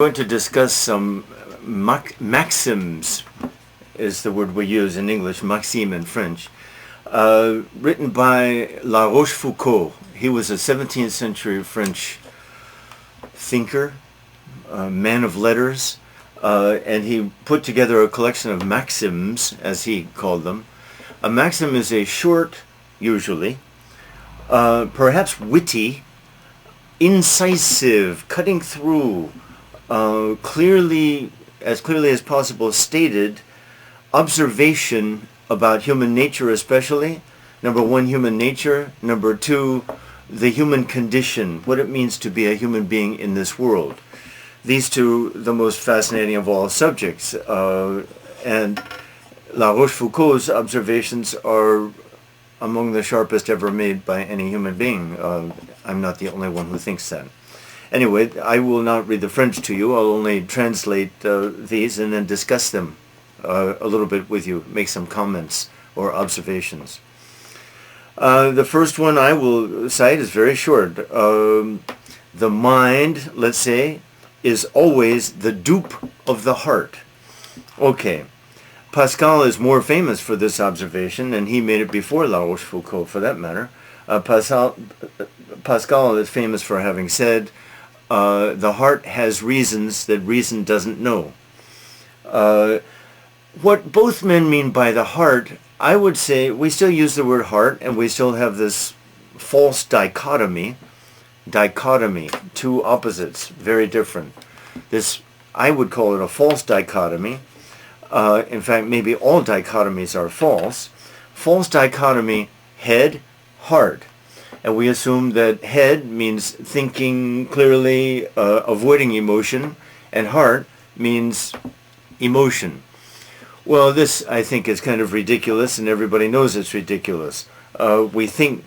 Going to discuss some maxims, is the word we use in English, Maxim in French, written by La Rochefoucauld. He was a 17th century French thinker, man of letters, and he put together a collection of maxims, as he called them. A maxim is a short, usually, perhaps witty, incisive, cutting through, clearly as possible stated observation about human nature, especially. Number one, human nature. Number two, the human condition, what it means to be a human being in this world. These two, the most fascinating of all subjects. And La Rochefoucauld's observations are among the sharpest ever made by any human being. I'm not the only one who thinks that. Anyway, I will not read the French to you. I'll only translate these and then discuss them a little bit with you, make some comments or observations. The first one I will cite is very short. The mind, let's say, is always the dupe of the heart. Okay. Pascal is more famous for this observation, and he made it before La Rochefoucauld, for that matter. Pascal is famous for having said, the heart has reasons that reason doesn't know. What both men mean by the heart, I would say, we still use the word heart, and we still have this false dichotomy, two opposites, very different. This, I would call it a false dichotomy. In fact, maybe all dichotomies are false. False dichotomy, head, heart. And we assume that head means thinking clearly, avoiding emotion, and heart means emotion. Well, this, I think, is kind of ridiculous, and everybody knows it's ridiculous. We think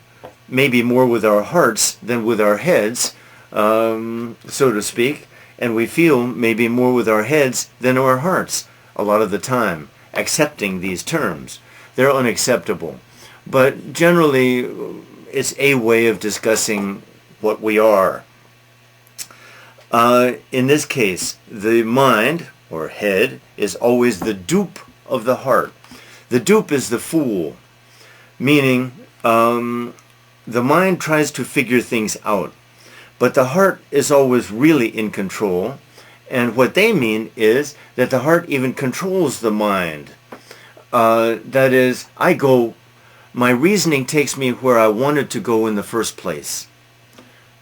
maybe more with our hearts than with our heads, so to speak, and we feel maybe more with our heads than our hearts a lot of the time, accepting these terms. They're unacceptable. But generally, it's a way of discussing what we are. In this case, the mind, or head, is always the dupe of the heart. The dupe is the fool, meaning the mind tries to figure things out, but the heart is always really in control. And what they mean is that the heart even controls the mind. That is, my reasoning takes me where I wanted to go in the first place.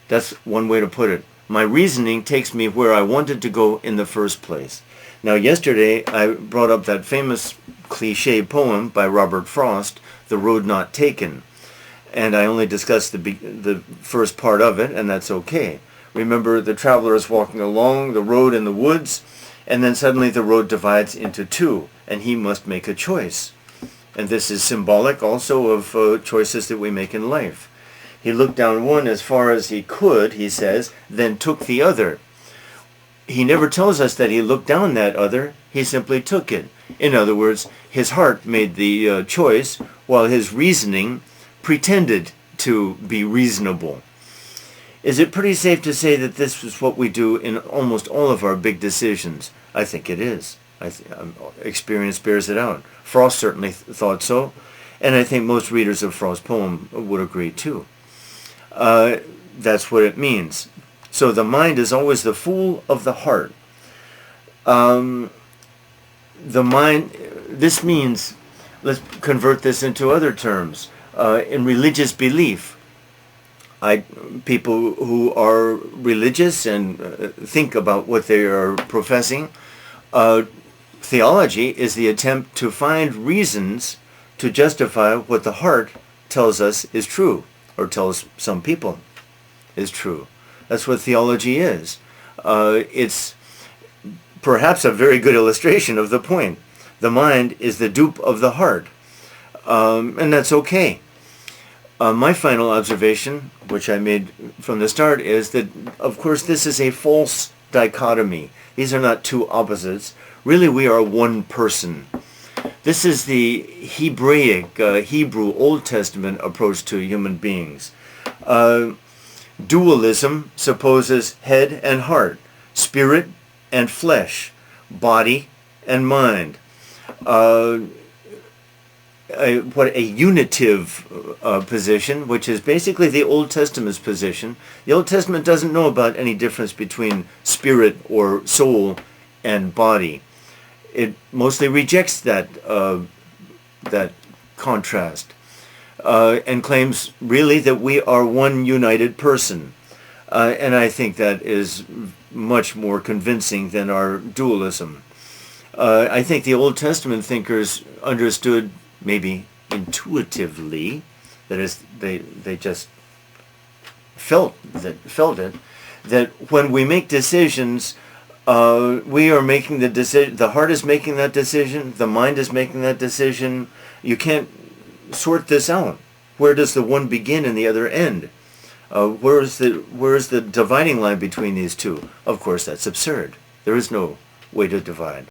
That's one way to put it. My reasoning takes me where I wanted to go in the first place. Now, yesterday I brought up that famous cliché poem by Robert Frost, The Road Not Taken. And I only discussed the first part of it, and that's okay. Remember, the traveler is walking along the road in the woods, and then suddenly the road divides into two, and he must make a choice. And this is symbolic also of choices that we make in life. He looked down one as far as he could, he says, then took the other. He never tells us that he looked down that other, he simply took it. In other words, his heart made the choice, while his reasoning pretended to be reasonable. Is it pretty safe to say that this is what we do in almost all of our big decisions? I think it is. Experience bears it out. Frost certainly thought so, and I think most readers of Frost's poem would agree too. That's what it means. So the mind is always the fool of the heart. The mind, this means, let's convert this into other terms. In religious belief, people who are religious and think about what they are professing, theology is the attempt to find reasons to justify what the heart tells us is true, or tells some people is true. That's what theology is. It's perhaps a very good illustration of the point. The mind is the dupe of the heart, and that's okay. My final observation, which I made from the start, is that, of course, this is a false dichotomy. These are not two opposites. Really, we are one person. This is the Hebraic, Hebrew Old Testament approach to human beings. Dualism supposes head and heart, spirit and flesh, body and mind. A unitive position, which is basically the Old Testament's position. The Old Testament doesn't know about any difference between spirit or soul and body. It mostly rejects that contrast and claims really that we are one united person. And I think that is much more convincing than our dualism. I think the Old Testament thinkers understood, maybe intuitively, that is, they just felt it, that when we make decisions, we are making the decision. The heart is making that decision. The mind is making that decision. You can't sort this out. Where does the one begin and the other end? Where is the dividing line between these two? Of course, that's absurd. There is no way to divide.